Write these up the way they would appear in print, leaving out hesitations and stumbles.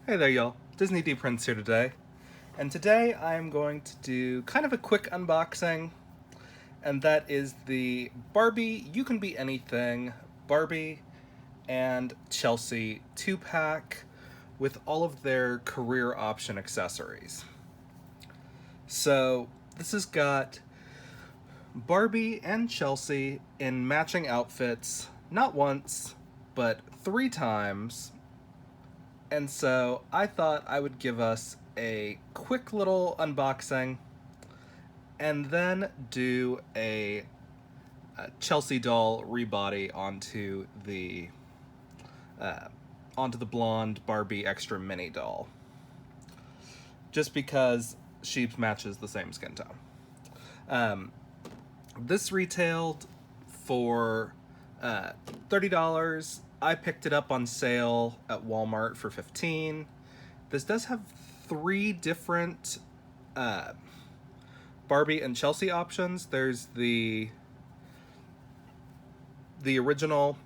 Hey there, y'all. Disney D Prince here today. And today I'm going to do kind of a quick unboxing, and that is the Barbie You Can Be Anything Barbie and Chelsea 2-pack with all of their career option accessories. So, this has got Barbie and Chelsea in matching outfits, not once, but 3 times. And so I thought I would give us a quick little unboxing and then do a Chelsea doll rebody uh, onto the blonde Barbie extra mini doll, just because she matches the same skin tone. Um, this retailed for uh, $30. I picked it up on sale at Walmart for $15. This does have 3 different uh, Barbie and Chelsea options. There's the original.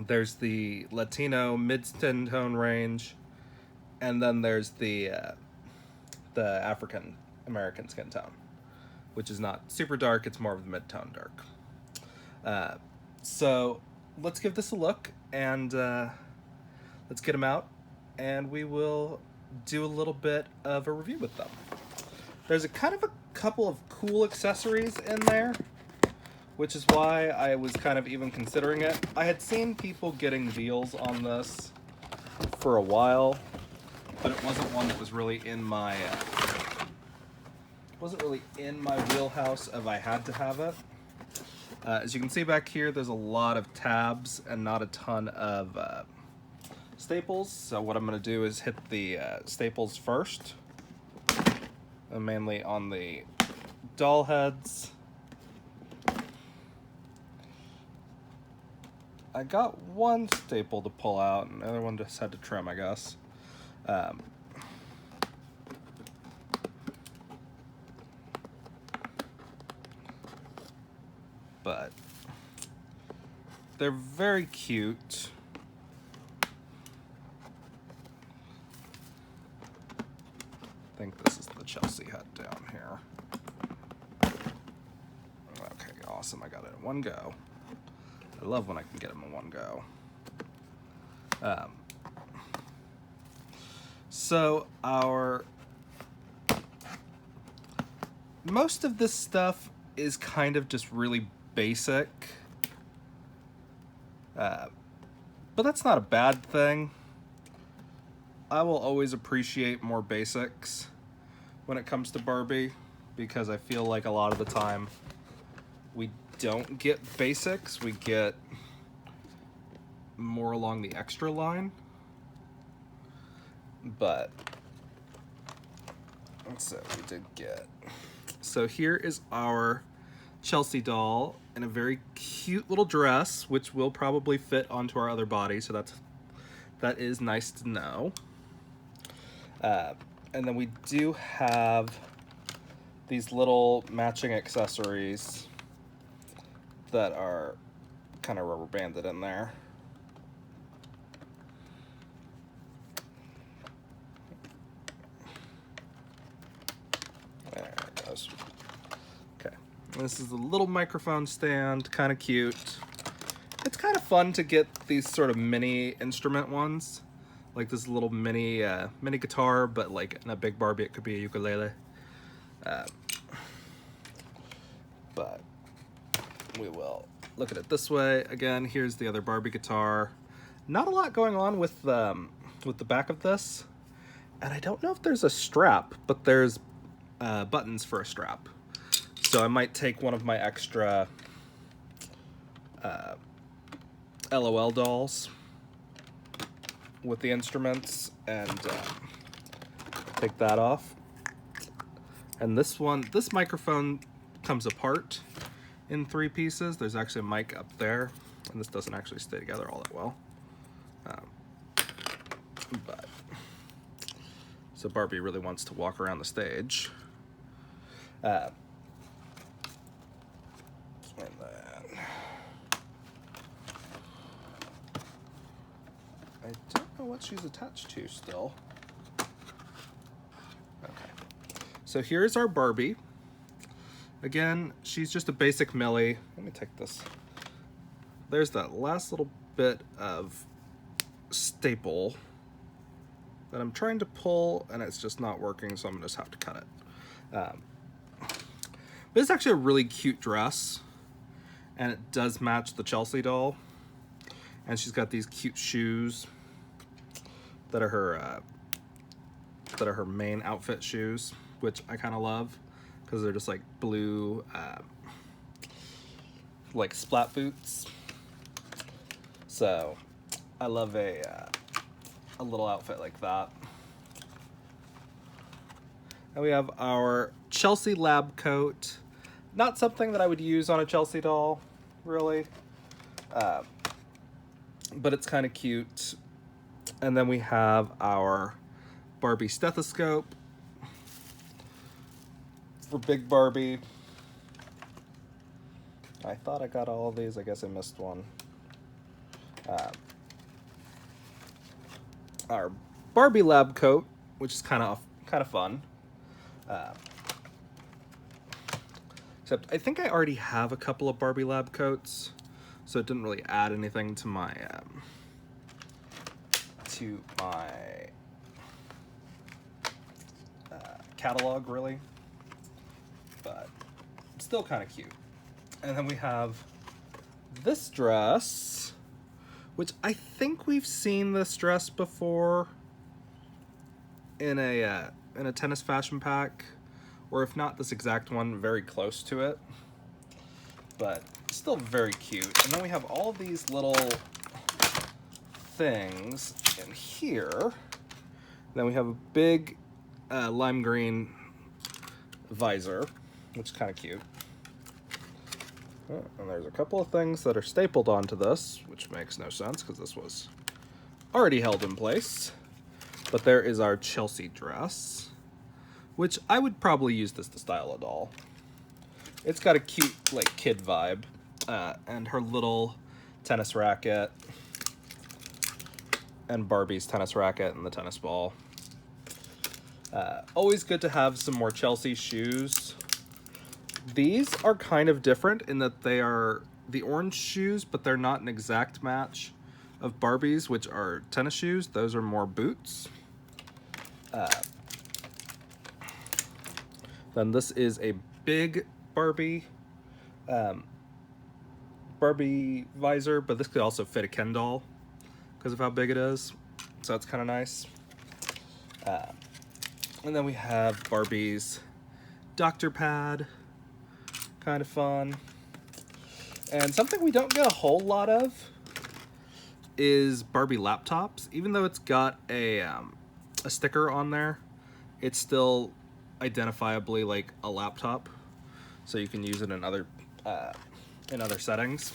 There's the Latino mid-skin tone range, and then there's the African American skin tone, which is not super dark. It's more of the mid-tone dark. So let's give this a look, and let's get them out, and we will do a little bit of a review with them. There's a couple of cool accessories in there, which is why I was kind of even considering it. I had seen people getting deals on this for a while, but it wasn't one that was really in my wheelhouse of I had to have it. As you can see back here, there's a lot of tabs and not a ton of staples. So what I'm going to do is hit the staples first, mainly on the doll heads. I got one staple to pull out, and the other one just had to trim, I guess. But they're very cute. I think this is the Chelsea head down here. Okay, awesome. I got it in one go. I love when I can get them in one go. So most of this stuff is kind of just really basic, but that's not a bad thing. I will always appreciate more basics when it comes to Barbie, because I feel like a lot of the time we don't get basics, we get more along the extra line. But let's see what we did get. So here is our Chelsea doll in a very cute little dress, which will probably fit onto our other body, so that is nice to know. And then we do have these little matching accessories that are kind of rubber banded in there. There it goes. Okay, this is a little microphone stand, kind of cute. It's kind of fun to get these sort of mini instrument ones, like this little mini guitar, but like in a big Barbie it could be a ukulele. But we will look at it this way. Again, here's the other Barbie guitar. Not a lot going on with the back of this, and I don't know if there's a strap, but there's buttons for a strap. So I might take one of my extra LOL dolls with the instruments and take that off. And this microphone comes apart in 3 pieces. There's actually a mic up there, and this doesn't actually stay together all that well. But so Barbie really wants to walk around the stage. And then I don't know what she's attached to still. Okay. So here's our Barbie. Again, she's just a basic Millie. Let me take this. There's that last little bit of staple that I'm trying to pull, and it's just not working, so I'm gonna just have to cut it. But it's actually a really cute dress, and it does match the Chelsea doll. And she's got these cute shoes that are her main outfit shoes, which I kind of love because they're just like blue, like splat boots. So I love a little outfit like that. And we have our Chelsea lab coat. Not something that I would use on a Chelsea doll, really. But it's kind of cute. And then we have our Barbie stethoscope for Big Barbie. I thought I got all of these. I guess I missed one. Our Barbie lab coat, which is kind of fun. Except I think I already have a couple of Barbie lab coats, so it didn't really add anything to my catalog, really. But it's still kind of cute. And then we have this dress, which I think we've seen this dress before in a tennis fashion pack, or if not this exact one, very close to it. But still very cute. And then we have all these little things in here. Then we have a big lime green visor, which is kind of cute. Oh, and there's a couple of things that are stapled onto this, which makes no sense because this was already held in place. But there is our Chelsea dress, which I would probably use this to style a doll. It's got a cute, like, kid vibe, and her little tennis racket, and Barbie's tennis racket and the tennis ball. Always good to have some more Chelsea shoes. These are kind of different in that they are the orange shoes, but they're not an exact match of Barbie's, which are tennis shoes. Those are more boots. Then this is a big Barbie visor, but this could also fit a Ken doll because of how big it is. So that's kind of nice. And then we have Barbie's doctor pad, kind of fun. And something we don't get a whole lot of is Barbie laptops. Even though it's got a sticker on there, it's still identifiably like a laptop, so you can use it in other settings.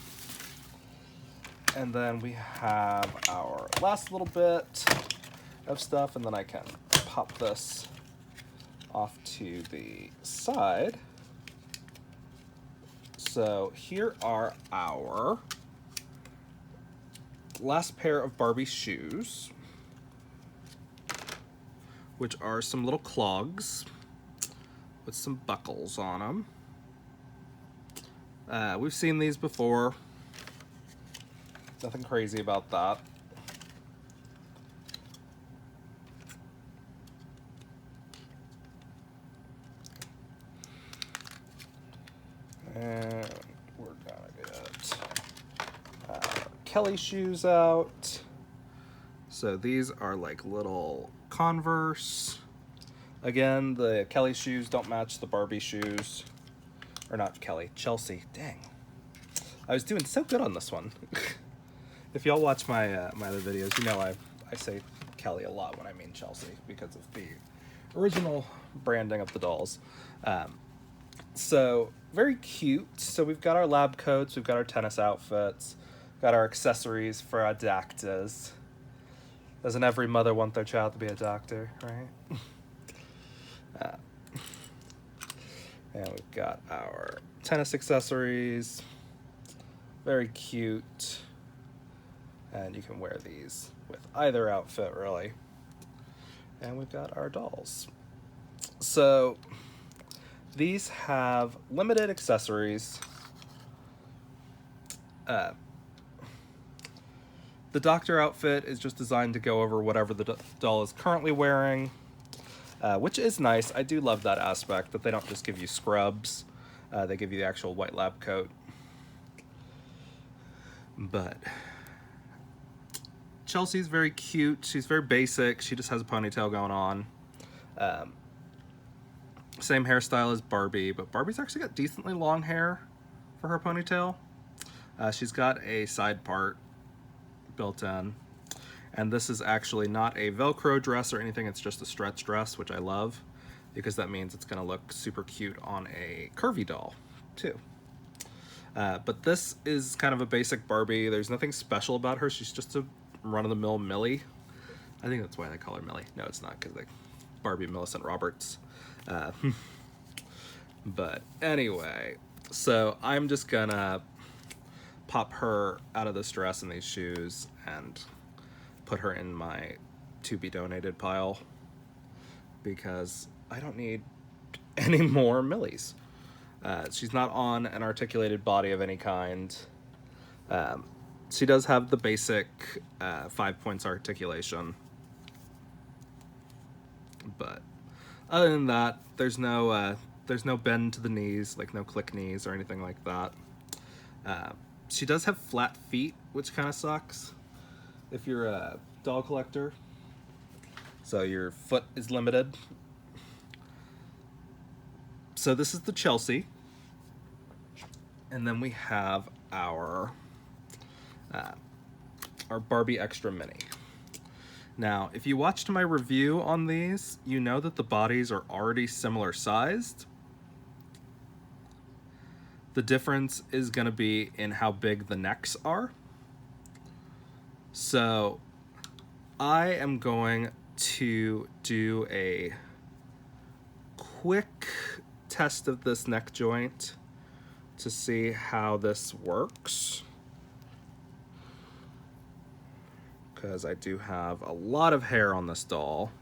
And then we have our last little bit of stuff, and then I can pop this off to the side. So here are our last pair of Barbie shoes, which are some little clogs with some buckles on them. We've seen these before. Nothing crazy about that. And we're gonna get Kelly shoes out. So these are like little Converse. Again, the Kelly shoes don't match the Barbie shoes. Or not Kelly, Chelsea. Dang. I was doing so good on this one. If y'all watch my my other videos, you know I say Kelly a lot when I mean Chelsea because of the original branding of the dolls. So very cute. So we've got our lab coats, we've got our tennis outfits, got our accessories for our doctors. Doesn't every mother want their child to be a doctor, right? And we've got our tennis accessories. Very cute. And you can wear these with either outfit, really. And we've got our dolls. So these have limited accessories. The doctor outfit is just designed to go over whatever the doll is currently wearing, which is nice. I do love that aspect, that they don't just give you scrubs. They give you the actual white lab coat. But Chelsea's very cute. She's very basic. She just has a ponytail going on. Same hairstyle as Barbie, but Barbie's actually got decently long hair for her ponytail. She's got a side part built in. And this is actually not a Velcro dress or anything. It's just a stretch dress, which I love, because that means it's going to look super cute on a curvy doll, too. But this is kind of a basic Barbie. There's nothing special about her. She's just a run-of-the-mill Millie. I think that's why they call her Millie. No, it's not, because Barbie Millicent Roberts. But anyway, so I'm just gonna pop her out of this dress and these shoes and put her in my to-be-donated pile, because I don't need any more Millies. She's not on an articulated body of any kind. She does have the basic 5 points articulation. But other than that, there's no bend to the knees, like no click knees or anything like that. She does have flat feet, which kind of sucks if you're a doll collector. So your foot is limited. So this is the Chelsea. And then we have our Barbie Extra Mini. Now, if you watched my review on these, you know that the bodies are already similar sized. The difference is going to be in how big the necks are. So I am going to do a quick test of this neck joint to see how this works, because I do have a lot of hair on this doll.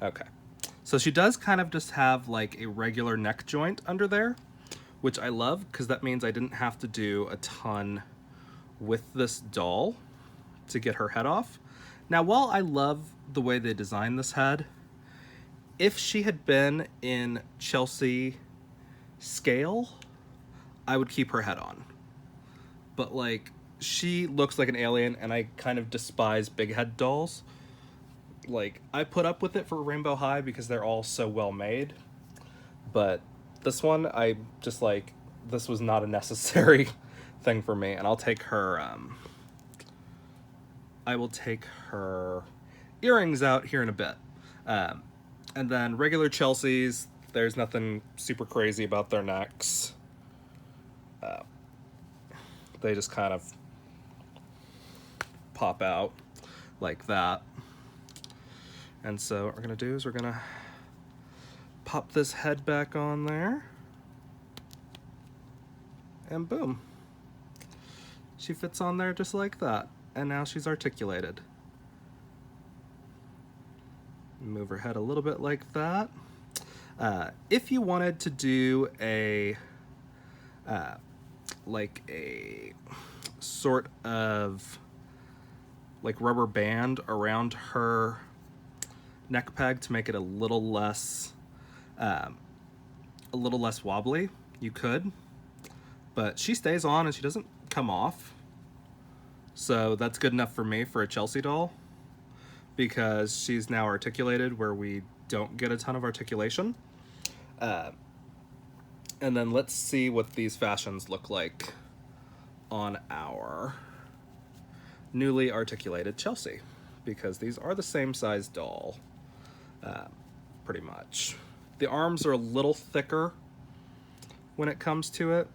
Okay, so she does kind of just have like a regular neck joint under there, which I love, because that means I didn't have to do a ton with this doll to get her head off. Now, while I love the way they designed this head, if she had been in Chelsea scale, I would keep her head on. But like, she looks like an alien, and I kind of despise big head dolls. Like, I put up with it for Rainbow High because they're all so well made, but this one, I just like, this was not a necessary thing for me. And I'll take her I will take her earrings out here in a bit. And then regular Chelsea's, there's nothing super crazy about their necks. They just kind of pop out like that. And so what we're gonna do is we're gonna pop this head back on there. And boom. She fits on there just like that. And now she's articulated. Move her head a little bit like that. If you wanted to do a like a sort of like rubber band around her neck peg to make it a little less wobbly, you could, but she stays on and she doesn't come off. So that's good enough for me for a Chelsea doll, because she's now articulated where we don't get a ton of articulation. And then let's see what these fashions look like on our newly articulated Chelsea, because these are the same size doll, pretty much. The arms are a little thicker when it comes to it,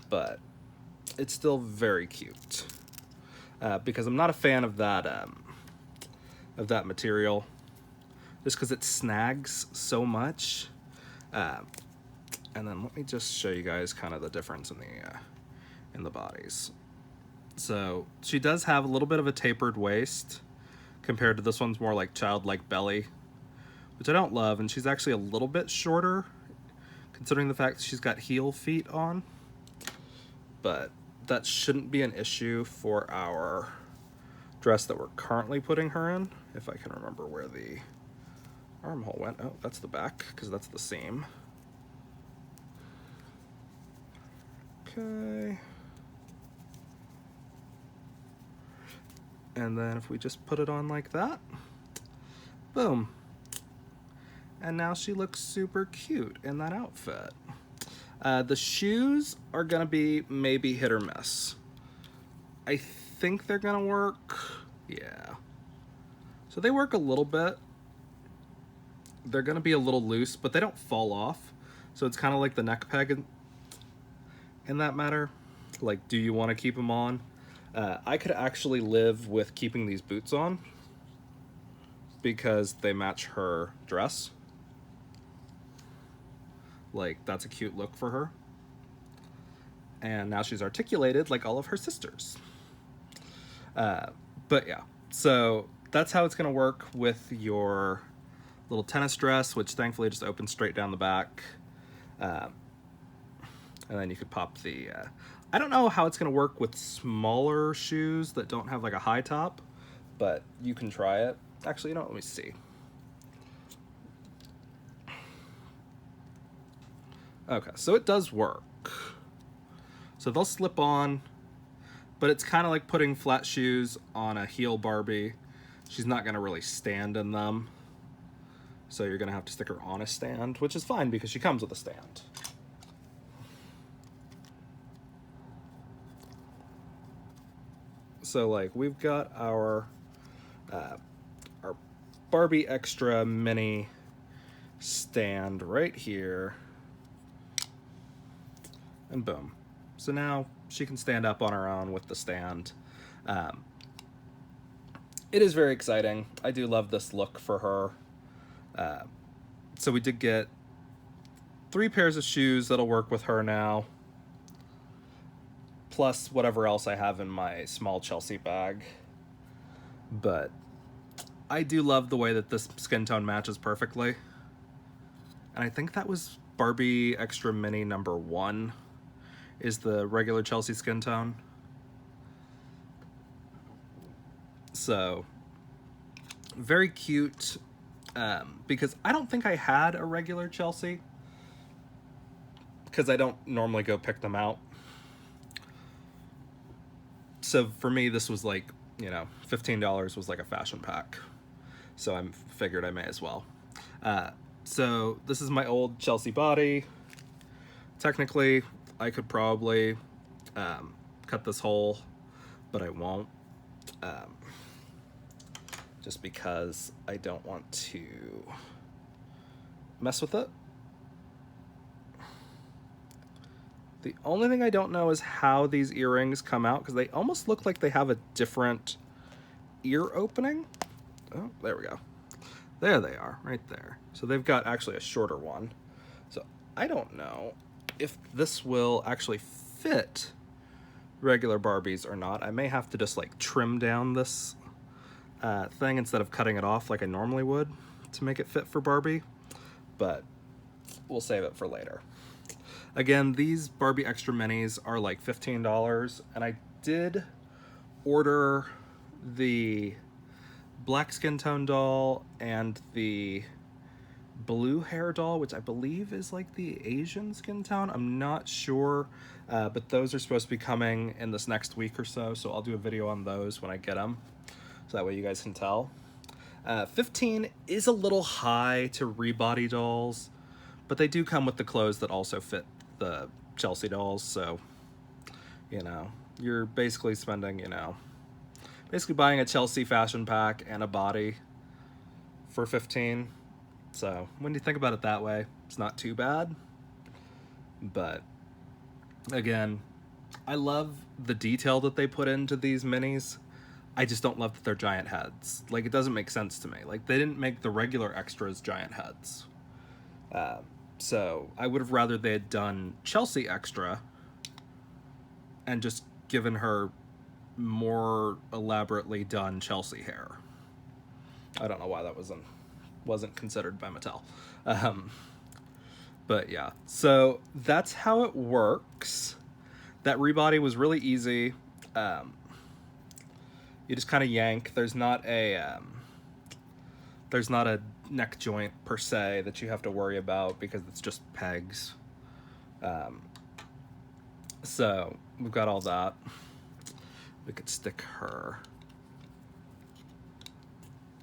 but it's still very cute, because I'm not a fan of that material. just because it snags so much. And then let me just show you guys kind of the difference in the bodies. So she does have a little bit of a tapered waist compared to this one's more like childlike belly, which I don't love. And she's actually a little bit shorter considering the fact that she's got heel feet on. But that shouldn't be an issue for our dress that we're currently putting her in. If I can remember where the armhole went. Oh, that's the back, because that's the seam. Okay. And then if we just put it on like that, boom. And now she looks super cute in that outfit. The shoes are gonna be maybe hit or miss. I think they're gonna work. Yeah. So they work a little bit. They're gonna be a little loose, but they don't fall off. So it's kind of like the neck peg in that matter. Like, do you want to keep them on? I could actually live with keeping these boots on because they match her dress. Like, that's a cute look for her. And now she's articulated like all of her sisters. But yeah, so that's how it's going to work with your little tennis dress, which thankfully just opens straight down the back. And then you could pop the... I don't know how it's going to work with smaller shoes that don't have like a high top, but you can try it. Actually, you know what? Let me see. Okay, so it does work. So they'll slip on, but it's kind of like putting flat shoes on a heel Barbie. She's not going to really stand in them. So you're going to have to stick her on a stand, which is fine because she comes with a stand. So like we've got our Barbie Extra Mini stand right here. And boom. So now she can stand up on her own with the stand. It is very exciting. I do love this look for her. So we did get 3 pairs of shoes that'll work with her now, plus whatever else I have in my small Chelsea bag. But I do love the way that this skin tone matches perfectly. And I think that was Barbie Extra Mini number 1 is the regular Chelsea skin tone. So very cute, because I don't think I had a regular Chelsea because I don't normally go pick them out. So for me, this was like, you know, $15 was like a fashion pack. So I figured I may as well. So this is my old Chelsea body. Technically, I could probably cut this hole, but I won't. Just because I don't want to mess with it. The only thing I don't know is how these earrings come out, because they almost look like they have a different ear opening. Oh, there we go. There they are, right there. So they've got actually a shorter one. So I don't know if this will actually fit regular Barbies or not. I may have to just like trim down this thing instead of cutting it off like I normally would to make it fit for Barbie, but we'll save it for later. Again, these Barbie Extra Minis are like $15, and I did order the black skin tone doll and the blue hair doll, which I believe is like the Asian skin tone. I'm not sure, but those are supposed to be coming in this next week or so, so I'll do a video on those when I get them, so that way you guys can tell. 15 is a little high to rebody dolls, but they do come with the clothes that also fit the Chelsea dolls, so, you know, you're basically spending, you know, basically buying a Chelsea fashion pack and a body for 15. So when you think about it that way, it's not too bad. But again, I love the detail that they put into these minis. I just don't love that they're giant heads. Like, it doesn't make sense to me. Like, they didn't make the regular extras giant heads. So I would have rather they had done Chelsea extra and just given her more elaborately done Chelsea hair. I don't know why that wasn't considered by Mattel. But yeah, so that's how it works. That rebody was really easy. You just kind of yank. There's not a neck joint per se that you have to worry about because it's just pegs. So we've got all that. We could stick her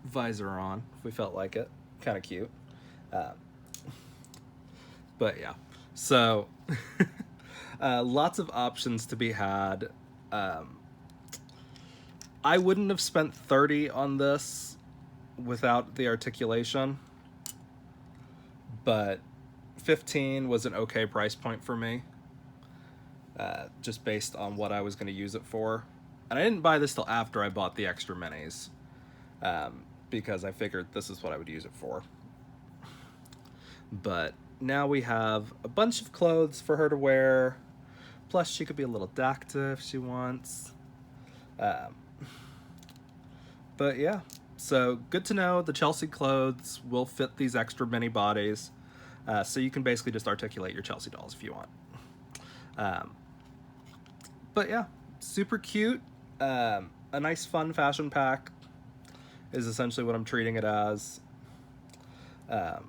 visor on if we felt like it. Kind of cute. But yeah, so lots of options to be had. I wouldn't have spent $30 on this without the articulation, but $15 was an okay price point for me, just based on what I was going to use it for. And I didn't buy this till after I bought the extra minis, because I figured this is what I would use it for. But now we have a bunch of clothes for her to wear, plus she could be a little Dacta if she wants. But yeah, so good to know the Chelsea clothes will fit these extra mini bodies. So you can basically just articulate your Chelsea dolls if you want. But yeah, super cute. A nice fun fashion pack is essentially what I'm treating it as. A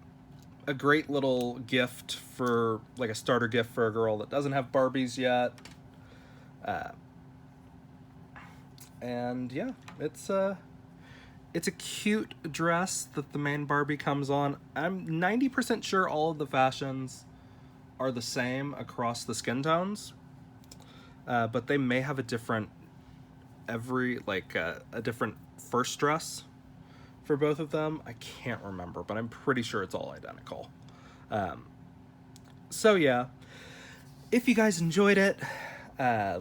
great little gift for, like, a starter gift for a girl that doesn't have Barbies yet. And yeah, it's a cute dress that the main Barbie comes on. I'm 90% sure all of the fashions are the same across the skin tones, but they may have a different a different first dress for both of them. I can't remember, but I'm pretty sure it's all identical. So yeah, if you guys enjoyed it,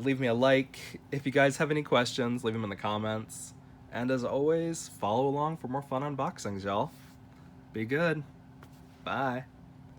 leave me a like. If you guys have any questions, leave them in the comments. And as always, follow along for more fun unboxings, y'all. Be good. Bye.